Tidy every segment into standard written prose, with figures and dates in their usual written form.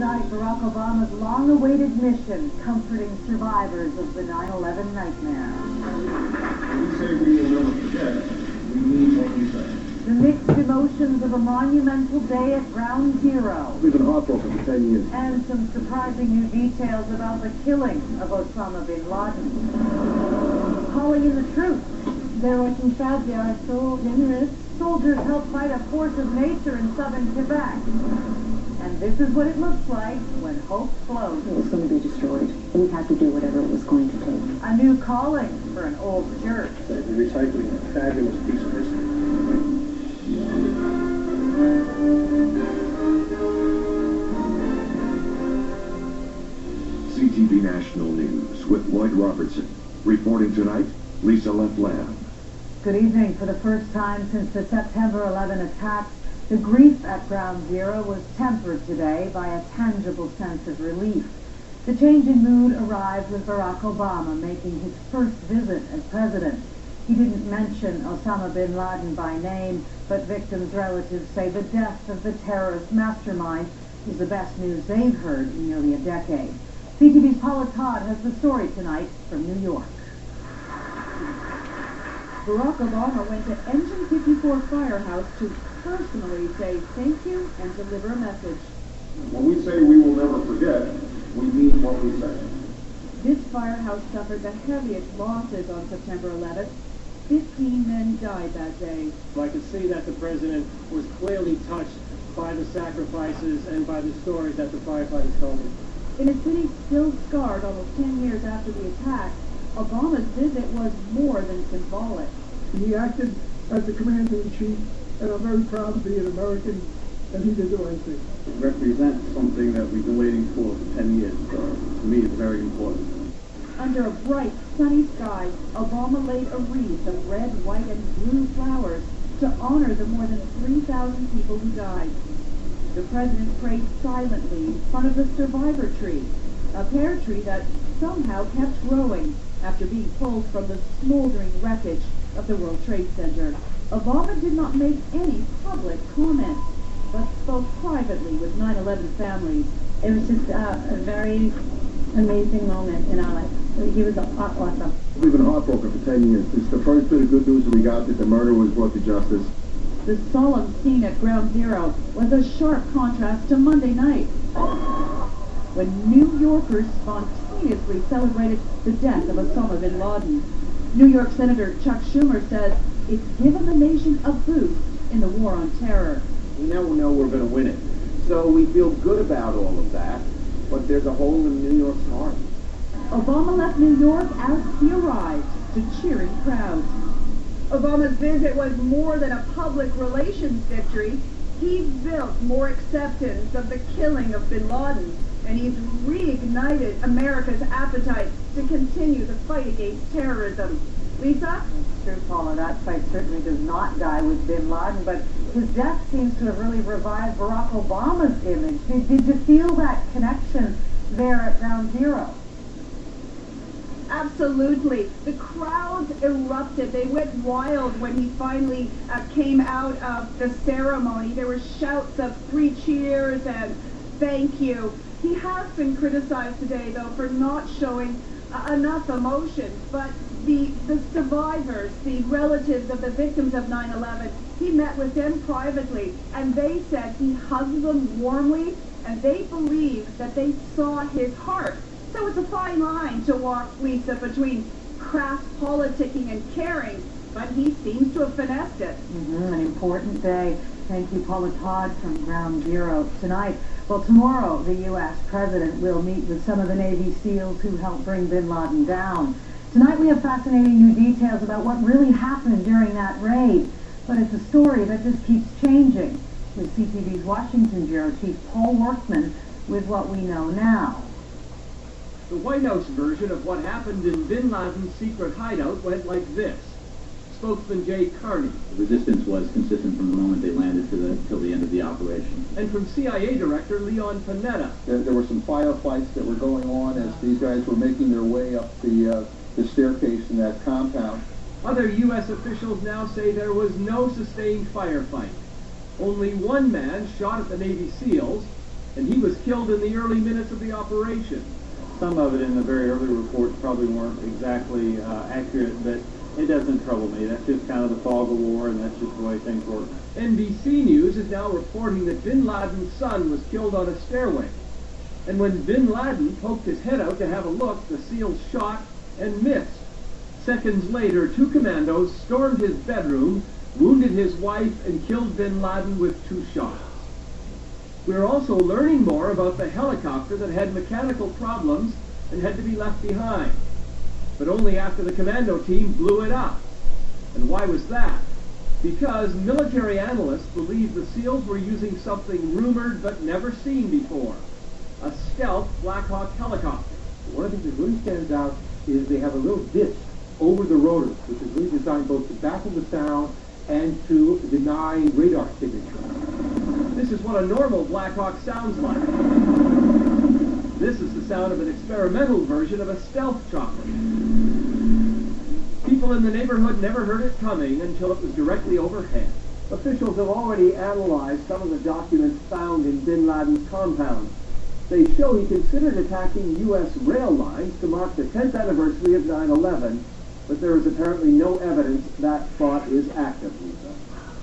tonight Barack Obama's long-awaited mission, comforting survivors of the 9/11 nightmare. When we say we will never forget, we mean what we say. The mixed emotions of a monumental day at Ground Zero. We've been heartbroken for 10 years. And some surprising new details about the killing of Osama bin Laden. Calling in the troops. They're working fast, they are so generous. Soldiers help fight a force of nature in southern Quebec. And this is what it looks like when hope floats. It was going to be destroyed. We had to do whatever it was going to take. A new calling for an old church. They're recycling a fabulous piece of history. CTV National News with Lloyd Robertson. Reporting tonight, Lisa Leflam. Good evening. For the first time since the September 11 attacks, the grief at Ground Zero was tempered today by a tangible sense of relief. The change in mood arrived with Barack Obama making his first visit as president. He didn't mention Osama bin Laden by name, but victims' relatives say the death of the terrorist mastermind is the best news they've heard in nearly a decade. CTV's Paula Todd has the story tonight from New York. Barack Obama went to Engine 54 Firehouse to personally say thank you and deliver a message. When we say we will never forget, we mean what we say. This firehouse suffered the heaviest losses on September 11th. 15 men died that day. I could see that the president was clearly touched by the sacrifices and by the stories that the firefighters told him. In a city still scarred almost 10 years after the attack, Obama's visit was more than symbolic. He acted as the commander-in-chief, and I'm very proud to be an American, and he did the right thing. It represents something that we've been waiting for 10 years. To me, it's very important. Under a bright, sunny sky, Obama laid a wreath of red, white, and blue flowers to honor the more than 3,000 people who died. The president prayed silently in front of the survivor tree, a pear tree that somehow kept growing after being pulled from the smoldering wreckage of the World Trade Center. Obama did not make any public comments, but spoke privately with 9/11 families. It was just a very amazing moment in our life. He was awesome. We've been heartbroken for 10 years. It's the first bit of good news that we got that the murderer was brought to justice. The solemn scene at Ground Zero was a sharp contrast to Monday night, when New Yorkers spontaneously celebrated the death of Osama bin Laden. New York Senator Chuck Schumer says it's given the nation a boost in the war on terror. We now know we're going to win it. So we feel good about all of that, but there's a hole in New York's heart. Obama left New York as he arrived to cheering crowds. Obama's visit was more than a public relations victory. He built more acceptance of the killing of bin Laden, and he's reignited America's appetite to continue the fight against terrorism. Lisa? It's true, Paula. That fight certainly does not die with bin Laden, but his death seems to have really revived Barack Obama's image. Did you feel that connection there at Ground Zero? Absolutely. The crowds erupted. They went wild when he finally came out of the ceremony. There were shouts of 3 cheers and thank you. He has been criticized today, though, for not showing enough emotion. But the survivors, the relatives of the victims of 9/11, he met with them privately, and they said he hugged them warmly, and they believe that they saw his heart. So it's a fine line to walk, Lisa, between crass politicking and caring, but he seems to have finessed it. An important day. Thank you, Paula Todd from Ground Zero. Tonight, well, tomorrow, the U.S. president will meet with some of the Navy SEALs who helped bring bin Laden down. Tonight, we have fascinating new details about what really happened during that raid, but it's a story that just keeps changing. With CTV's Washington Bureau Chief Paul Workman with what we know now. The White House version of what happened in bin Laden's secret hideout went like this. Spokesman Jay Carney. The resistance was consistent from the moment they landed till the end of the operation. And from CIA Director Leon Panetta. There were some firefights that were going on as these guys were making their way up the staircase in that compound. Other U.S. officials now say there was no sustained firefight. Only one man shot at the Navy SEALs, and he was killed. killed in the early minutes of the operation. Some of it in the very early reports probably weren't exactly accurate, but it doesn't trouble me. That's just kind of the fog of war, and that's just the way things work. NBC News is now reporting that bin Laden's son was killed on a stairway. And when bin Laden poked his head out to have a look, the SEALs shot and missed. Seconds later, 2 commandos stormed his bedroom, wounded his wife, and killed bin Laden with 2 shots. We're also learning more about the helicopter that had mechanical problems and had to be left behind, but only after the commando team blew it up. And why was that? Because military analysts believe the SEALs were using something rumored but never seen before, a stealth Black Hawk helicopter. One of the things that really stands out is they have a little disc over the rotors, which is really designed both to baffle the sound and to deny radar signature. This is what a normal Black Hawk sounds like. This is the sound of an experimental version of a stealth chopper. People in the neighborhood never heard it coming until it was directly overhead. Officials have already analyzed some of the documents found in bin Laden's compound. They show he considered attacking U.S. rail lines to mark the 10th anniversary of 9/11, but there is apparently no evidence that plot is active, Lisa.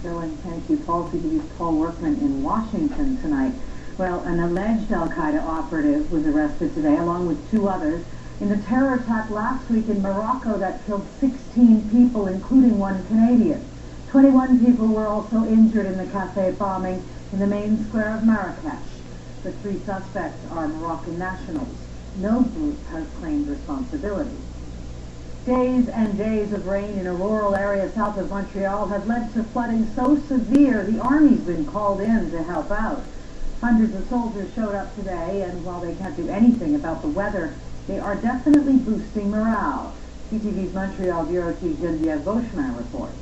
Sterling, thank you. Paul CTV's Paul Workman in Washington tonight. Well, an alleged al-Qaeda operative was arrested today, along with 2 others, in the terror attack last week in Morocco that killed 16 people, including 1 Canadian. 21 people were also injured in the cafe bombing in the main square of Marrakesh. The 3 suspects are Moroccan nationals. No group has claimed responsibility. Days and days of rain in a rural area south of Montreal have led to flooding so severe the Army's been called in to help out. Hundreds of soldiers showed up today, and while they can't do anything about the weather, they are definitely boosting morale. CTV's Montreal Bureau Chief Geneviève Vauchemin reports.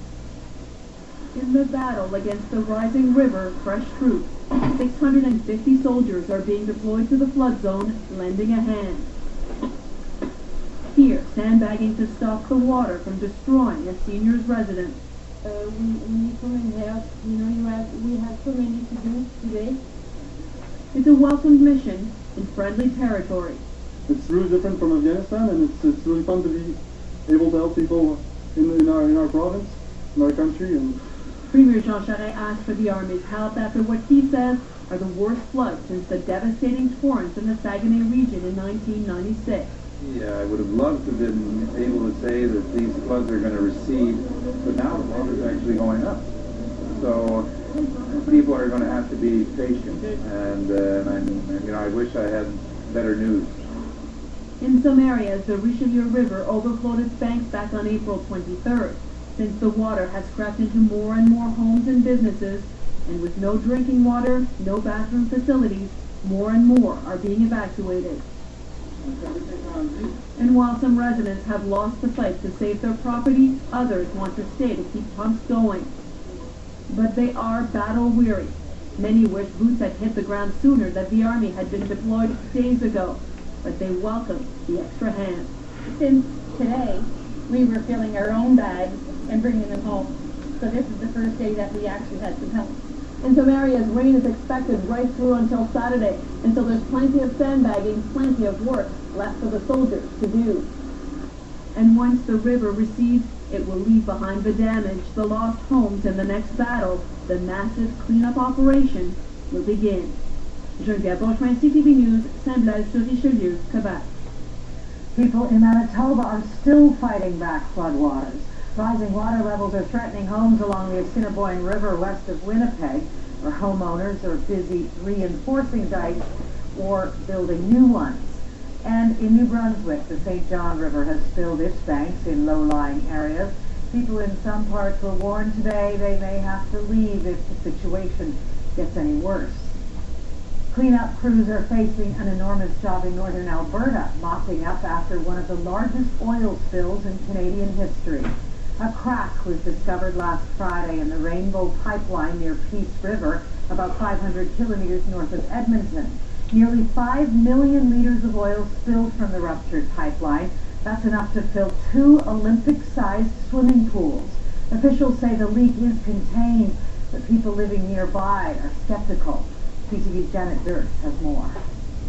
In the battle against the rising river, fresh troops, 650 soldiers are being deployed to the flood zone, lending a hand. Here, sandbagging to stop the water from destroying a senior's residence. We need some help. You know, we have so many to do today. It's a welcomed mission in friendly territory. It's really different from Afghanistan, and it's really fun to be able to help people in our province, in our country. And Premier Jean Charest asked for the Army's help after what he says are the worst floods since the devastating torrents in the Saguenay region in 1996. Yeah, I would have loved to have been able to say that these floods are going to recede, but now the water's actually going up. So people are going to have to be patient, and I wish I had better news. In some areas, the Richelieu River overflowed its banks back on April 23rd. Since the water has crept into more and more homes and businesses, and with no drinking water, no bathroom facilities, more and more are being evacuated. And while some residents have lost the fight to save their property, others want to stay to keep pumps going. But they are battle-weary. Many wish boots had hit the ground sooner, that the Army had been deployed days ago. But they welcome the extra hand. Since today, we were filling our own bags and bringing them home. So this is the first day that we actually had some help. In some areas, rain is expected right through until Saturday, and so there's plenty of sandbagging, plenty of work left for the soldiers to do. And once the river recedes, it will leave behind the damage, the lost homes, and the next battle, the massive cleanup operation, will begin. Geneviève Vauchemin, CTV News, Saint-Blaise-sur-Richelieu, Quebec. People in Manitoba are still fighting back floodwaters. Rising water levels are threatening homes along the Assiniboine River west of Winnipeg, where homeowners are busy reinforcing dikes or building new ones. And in New Brunswick, the St. John River has filled its banks in low-lying areas. People in some parts were warned today they may have to leave if the situation gets any worse. Cleanup crews are facing an enormous job in northern Alberta, mopping up after one of the largest oil spills in Canadian history. A crack was discovered last Friday in the Rainbow Pipeline near Peace River, about 500 kilometers north of Edmonton. Nearly 5 million liters of oil spilled from the ruptured pipeline. That's enough to fill 2 Olympic-sized swimming pools. Officials say the leak is contained, but people living nearby are skeptical. CTV's Janet Durst has more.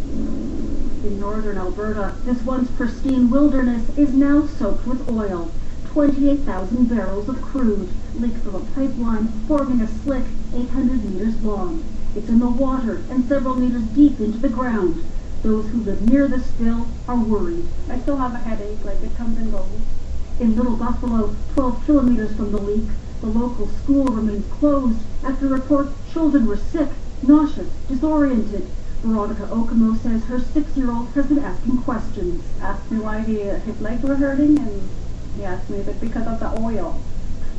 In northern Alberta, this once pristine wilderness is now soaked with oil. 28,000 barrels of crude leak from a pipeline forming a slick 800 meters long. It's in the water and several meters deep into the ground. Those who live near the spill are worried. I still have a headache, like it comes and goes. In Little Buffalo, 12 kilometers from the leak, the local school remains closed after reports children were sick, nauseous, disoriented. Veronica Okamo says her 6-year-old has been asking questions. Asked me why his legs were hurting, and he asked me if it's because of the oil.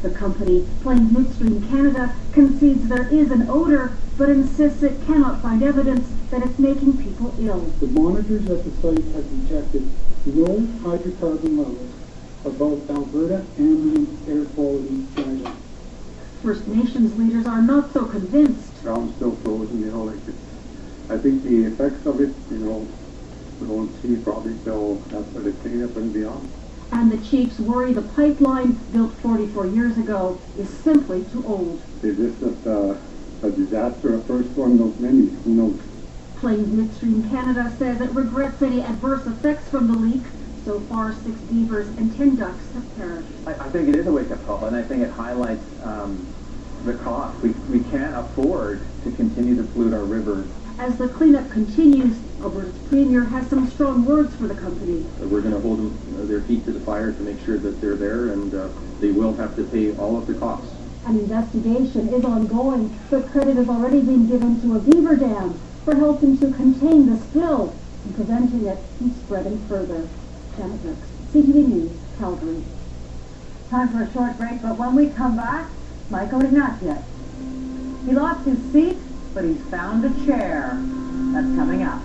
The company, Plains Midstream Canada, concedes there is an odor, but insists it cannot find evidence that it's making people ill. The monitors at the site have detected no hydrocarbon levels above Alberta ambient air quality guidelines. First Nations leaders are not so convinced. Ground's still frozen, I think the effects of it, we won't see probably till after the cleanup and beyond. And the chiefs worry the pipeline, built 44 years ago, is simply too old. Is this a disaster, a first one of many? Who knows? Plains Midstream Canada says it regrets any adverse effects from the leak. So far, 6 beavers and 10 ducks have perished. I think it is a wake-up call, and I think it highlights the cost. We can't afford to continue to pollute our rivers. As the cleanup continues, Alberta's Premier has some strong words for the company. We're going to hold their feet to the fire to make sure that they're there, and they will have to pay all of the costs. An investigation is ongoing, but credit has already been given to a beaver dam for helping to contain the spill and preventing it from spreading further. Janet Durst, CTV News, Calgary. Time for a short break, but when we come back, Michael Ignatieff. He lost his seat, but he's found a chair. That's coming up.